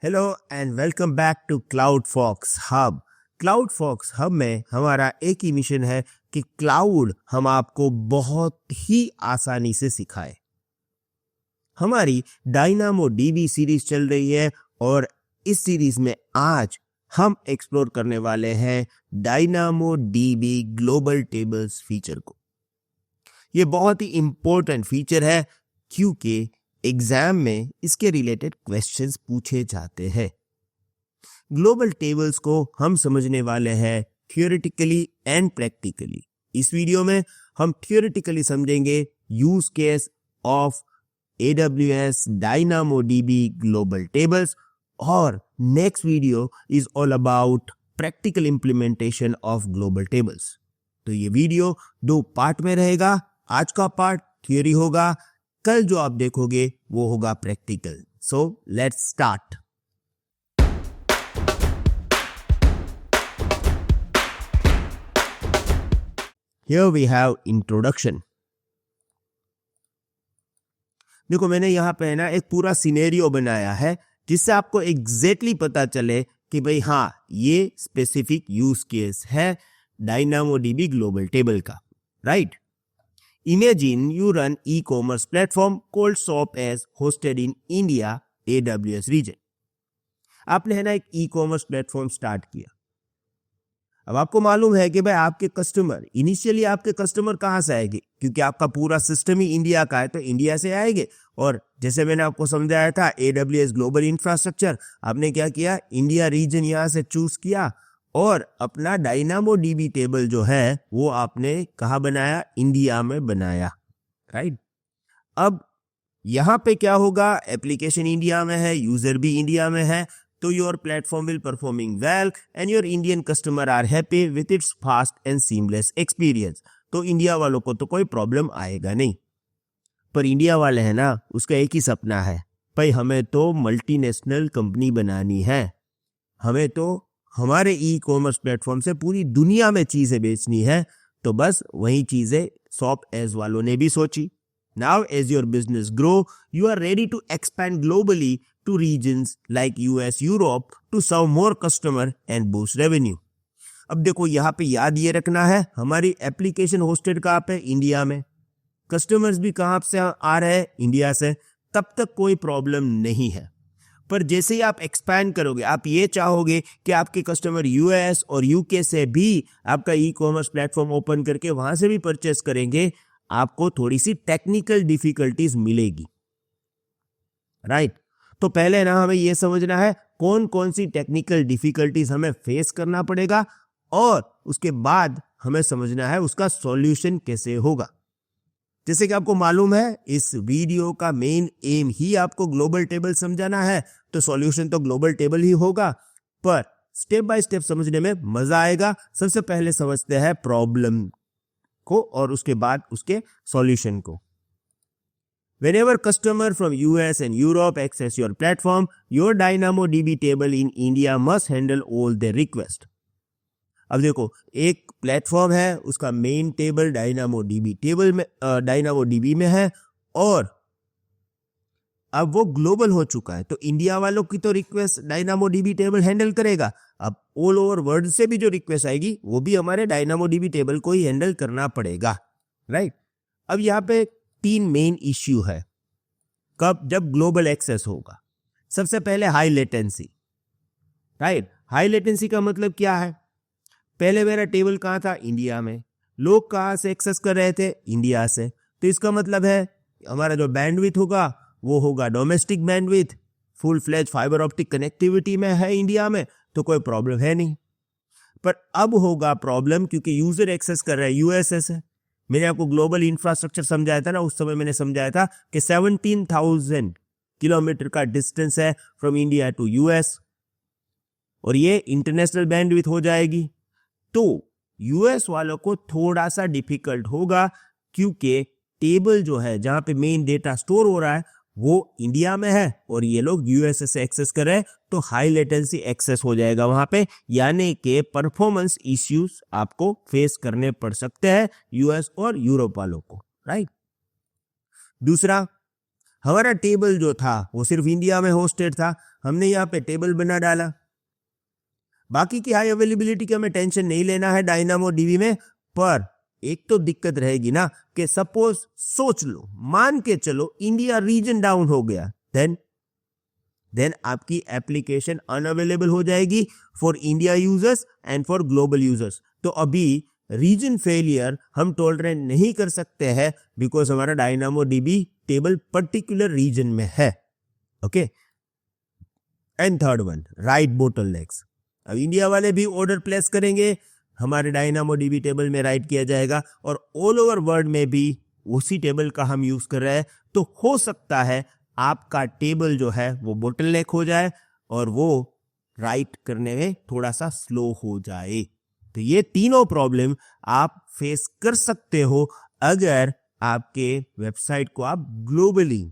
Hello and welcome back to Cloud Fox Hub. Cloud Fox Hub में हमारा एक ही mission है कि क्लाउड हम आपको बहुत ही आसानी से सिखाए। हमारी डायनामो डीबी सीरीज चल रही है और इस सीरीज में आज हम एक्सप्लोर करने वाले हैं dynamo dB global tables feature को। ये बहुत ही इंपॉर्टेंट फीचर है क्योंकि एग्जाम में इसके रिलेटेड क्वेश्चंस पूछे जाते हैं। ग्लोबल टेबल्स को हम समझने वाले हैं थियोरेटिकली एंड प्रैक्टिकली। इस वीडियो में हम थियोरेटिकली समझेंगे use case of AWS DynamoDB global tables और next video is all about practical implementation of global tables. तो ये वीडियो 2 पार्ट में रहेगा। आज का पार्ट थियोरी होगा, कल जो आप देखोगे वो होगा practical. So let's start. Here we have introduction. देखो मैंने यहाँ पे ना एक पूरा सिनेरियो बनाया है जिससे आपको एग्जैक्टली पता चले कि भाई हाँ ये स्पेसिफिक यूज केस है DynamoDB ग्लोबल टेबल का, right? Imagine you run e-commerce platform called ShopAS hosted in India AWS region. आपने है ना एक ई-कॉमर्स प्लेटफॉर्म स्टार्ट किया। अब आपको मालूम है कि भाई आपके कस्टमर इनिशियली आपके कस्टमर कहाँ से आएंगे, क्योंकि आपका पूरा सिस्टम ही इंडिया का है तो इंडिया से आएंगे। और जैसे मैंने आपको समझाया था AWS ग्लोबल इंफ्रास्ट्रक्चर, आपने क्या किया, इंडिया रीजन यहाँ से चूज किया और अपना DynamoDB टेबल जो है वो आपने कहाँ बनाया, इंडिया में बनाया, राइट? अब यहाँ पे क्या होगा, एप्लीकेशन इंडिया में है, यूजर भी इंडिया में है, तो your platform will performing well and your Indian customer are happy with its fast and seamless experience. तो इंडिया वालों को तो कोई प्रॉब्लम आएगा नहीं। पर इंडिया वाले हैं ना, उसका एक ही सपना है, भाई हमें तो मल्टीनेशनल कंपनी बनानी है, हमें तो हमारे ई कॉमर्स प्लेटफॉर्म से पूरी दुनिया में चीजें बेचनी है। तो बस वही चीजें ShopAS वालों ने भी सोची। Now as your business grow you are ready to expand globally to regions like US Europe to serve more customer and boost revenue. अब देखो यहाँ पे याद ये रखना है, हमारी एप्लीकेशन होस्टेड कहाँ पे, इंडिया में, कस्टमर्स भी कहाँ से आ रहे हैं, इंडिया से, तब तक कोई प्रॉब्लम नहीं है। पर जैसे ही आप एक्सपैंड करोगे, आप ये चाहोगे कि आपके कस्टमर US और UK से भी आपका ई कॉमर्स प्लेटफॉर्म ओपन करके वहां से भी परचेस करेंगे, आपको थोड़ी सी टेक्निकल डिफिकल्टीज मिलेगी, राइट? तो पहले ना हमें ये समझना है कौन कौन सी टेक्निकल डिफिकल्टीज हमें फेस करना पड़ेगा और उसके बाद हमें समझना है उसका सॉल्यूशन कैसे होगा। जैसे कि आपको मालूम है इस वीडियो का मेन एम ही आपको ग्लोबल टेबल समझाना है, तो सॉल्यूशन तो ग्लोबल टेबल ही होगा, पर स्टेप बाय स्टेप समझने में मजा आएगा। सबसे पहले समझते हैं प्रॉब्लम को और उसके बाद उसके सॉल्यूशन को। Whenever customer from US and Europe access your platform, your DynamoDB table in India must handle all their requests. अब देखो एक प्लेटफॉर्म है, उसका मेन टेबल DynamoDB में है और अब वो ग्लोबल हो चुका है, तो इंडिया वालों की तो रिक्वेस्ट DynamoDB टेबल हैंडल करेगा। अब ऑल ओवर वर्ल्ड से भी जो रिक्वेस्ट आएगी वो भी हमारे DynamoDB टेबल को ही हैंडल करना पड़ेगा, राइट? अब यहाँ पे 3 मेन इश्यू है कब, जब ग्लोबल एक्सेस होगा। सबसे पहले high latency, right? High latency का मतलब क्या है, पहले मेरा टेबल कहाँ था, इंडिया में, लोग कहाँ से एक्सेस कर रहे थे, इंडिया से, तो इसका मतलब है हमारा जो बैंडविड्थ होगा वो होगा domestic bandwidth, full fledge fibre optic connectivity में है इंडिया में, तो कोई प्रॉब्लम है नहीं। पर अब होगा प्रॉब्लम क्योंकि यूजर एक्सेस कर रहा है USA से। मैंने आपको ग्लोबल इंफ्रास्ट्रक्चर समझाया था ना, उस समय मैंने समझाया था कि 17,000 किलोमीटर का डिस्टेंस है फ्रॉम इंडिया टू US और ये इंटरनेशनल बैंडविड्थ हो जाएगी। तो US वालों को थोड़ा सा डिफिकल्ट होगा क्योंकि टेबल जो है जहां पे मेन डेटा स्टोर हो रहा है वो इंडिया में है और ये लोग USA से एक्सेस कर रहे हैं, तो हाई लेटेंसी एक्सेस हो जाएगा वहां पे, यानी कि परफॉर्मेंस इश्यूज आपको फेस करने पड़ सकते हैं US और यूरोप वालों को, राइट? दूसरा, हमारा टेबल जो था वो सिर्फ इंडिया में होस्टेड था, हमने यहाँ पे टेबल बना डाला। बाकी की हाई अवेलेबिलिटी की हमें टेंशन नहीं लेना है डायनामो डीबी में, पर एक तो दिक्कत रहेगी ना कि सपोज सोच लो, मान के चलो इंडिया रीजन डाउन हो गया, देन आपकी एप्लीकेशन अनअवेलेबल हो जाएगी for India users and for global users. तो अभी रीजन फेलियर हम टॉलरेट नहीं कर सकते हैं बिकॉज हमारा Dynamo DB table particular region में है। Okay, and third one, write bottlenecks. अब इंडिया वाले भी ऑर्डर प्लेस करेंगे, हमारे डायनामो डीबी टेबल में राइट किया जाएगा और ऑल ओवर वर्ल्ड में भी उसी टेबल का हम यूज कर रहे हैं। तो हो सकता है आपका टेबल जो है वो बोटलनेक हो जाए और वो राइट करने में थोड़ा सा स्लो हो जाए। तो ये तीनों प्रॉब्लम आप फेस कर सकते हो अगर आपके वेबसाइट को आप ग्लोबली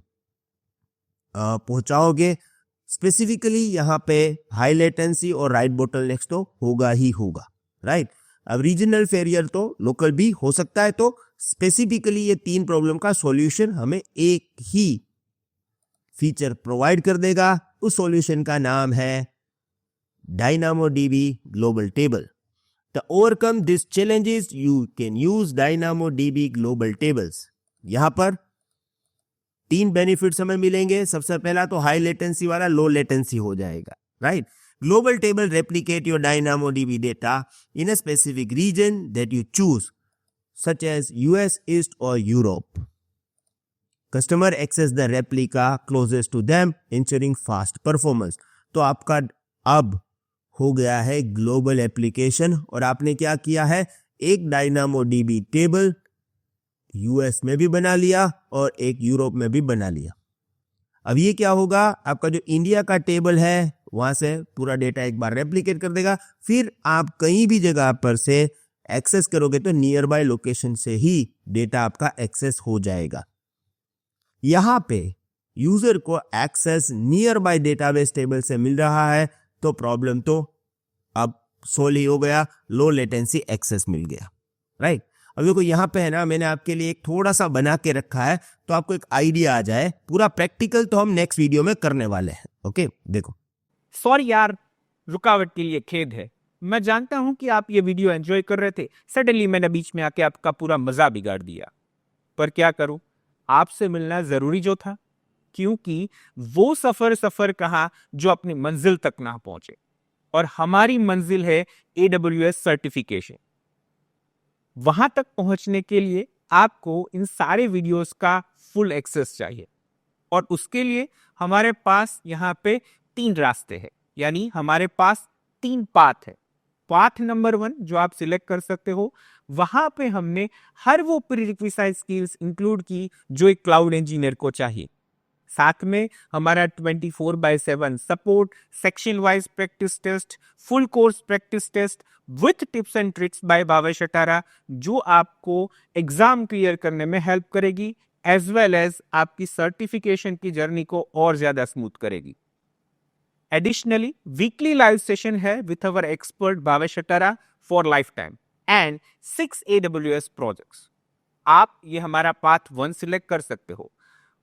पहुंचाओगे। स्पेसिफिकली यहां पे हाई लेटेंसी और राइट बोटलनेक्स तो होगा ही होगा, राइट। अब रीजनल फेलियर तो लोकल भी हो सकता है, तो स्पेसिफिकली ये तीन प्रॉब्लम का सॉल्यूशन हमें एक ही फीचर प्रोवाइड कर देगा। उस सॉल्यूशन का नाम है DynamoDB Global Table। To overcome these challenges, you can use DynamoDB Global Tables। यहां पर तीन बेनिफिट्स हमें मिलेंगे। सबसे पहला तो हाई लेटेंसी वाला लो लेटेंसी हो जाएगा, right. Global table replicate your DynamoDB data in a specific region that you choose, such as US, East or Europe. Customer access the replica closest to them, ensuring fast performance। तो आपका अब हो गया है global application और आपने क्या किया है, एक डायनामोडीबी टेबल यूएस में भी बना लिया और एक यूरोप में भी बना लिया। अब ये क्या होगा, आपका जो इंडिया का टेबल है वहां से पूरा डेटा एक बार रेप्लिकेट कर देगा, फिर आप कहीं भी जगह पर से एक्सेस करोगे तो नियर बाय लोकेशन से ही डेटा आपका एक्सेस हो जाएगा। यहां पे यूजर को access near by database table से मिल रहा है, तो प्रॉब्लम तो अब सोल्व ही हो गया, लो लेटेंसी एक्सेस मिल गया, राइट। अब देखो यहाँ पे है ना, मैंने आपके लिए एक थोड़ा सा बना के रखा है तो आपको एक आइडिया आ जाए। पूरा प्रैक्टिकल तो हम नेक्स्ट वीडियो में करने वाले हैं। ओके, देखो। सॉरी यार, रुकावट के लिए खेद है। मैं जानता हूं कि आप ये वीडियो एंजॉय कर रहे थे, सडनली मैंने बीच में आके आपका पूरा मजा बिगाड़ दिया। पर क्या करूं, आपसे मिलना जरूरी जो था, क्योंकि वो सफर कहा जो अपनी मंजिल तक ना पहुंचे, और हमारी मंजिल है AWS सर्टिफिकेशन। वहां तक पहुंचने के लिए आपको इन सारे वीडियोस का फुल एक्सेस चाहिए, और उसके लिए हमारे पास यहाँ पे 3 रास्ते हैं, यानी हमारे पास 3 पाथ है। पाथ नंबर 1 जो आप सिलेक्ट कर सकते हो, वहां पे हमने हर वो प्रीरिक्विजिट स्किल्स इंक्लूड की जो एक क्लाउड इंजीनियर को चाहिए। साथ में हमारा 24/7 support, section wise practice test, full course practice test with tips and tricks by Bhavesh Atara, जो आपको एग्जाम क्लियर करने में हेल्प करेगी, एज वेल एज आपकी सर्टिफिकेशन की जर्नी को और ज्यादा स्मूथ करेगी। एडिशनली वीकली लाइव सेशन है with our expert Bhavesh Atara for life time and 6 AWS projects. आप ये हमारा पाथ 1 सिलेक्ट कर सकते हो।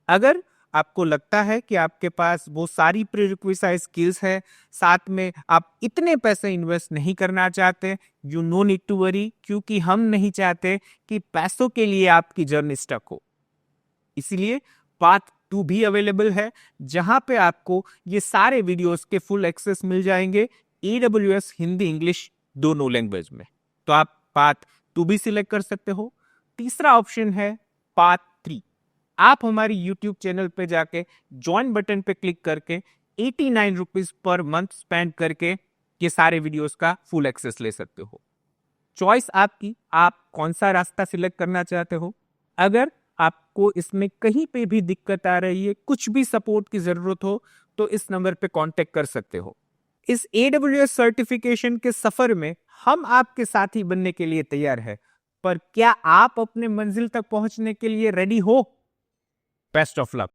अगर आपको लगता है कि आपके पास वो सारी प्रीरिक्विजिट स्किल्स है, साथ में आप इतने पैसे इन्वेस्ट नहीं करना चाहते, you no need to worry, क्योंकि हम नहीं चाहते कि पैसों के लिए आपकी जर्नी स्टक हो। इसलिए पाथ 2 भी अवेलेबल है, जहां पे आपको ये सारे वीडियोस के फुल एक्सेस मिल जाएंगे AWS हिंदी इंग्लिश दोनों लैंग्वेज में। तो आप पाथ 2 भी सिलेक्ट कर सकते हो। तीसरा ऑप्शन है पाथ 3। आप हमारी YouTube चैनल पे जाके ज्वाइन बटन पे क्लिक करके 89 रुपीज पर मंथ स्पेंड करके ये सारे वीडियोस का फुल एक्सेस ले सकते हो। चॉइस आपकी, आप कौन सा रास्ता सिलेक्ट करना चाहते हो। अगर आपको इसमें कहीं पे भी दिक्कत आ रही है, कुछ भी सपोर्ट की जरूरत हो, तो इस नंबर पे कांटेक्ट कर सकते हो। इस AWS सर्टिफिकेशन के सफर में हम आपके साथी बनने के लिए तैयार है, पर क्या आप अपने मंजिल तक पहुंचने के लिए रेडी हो? Best of luck.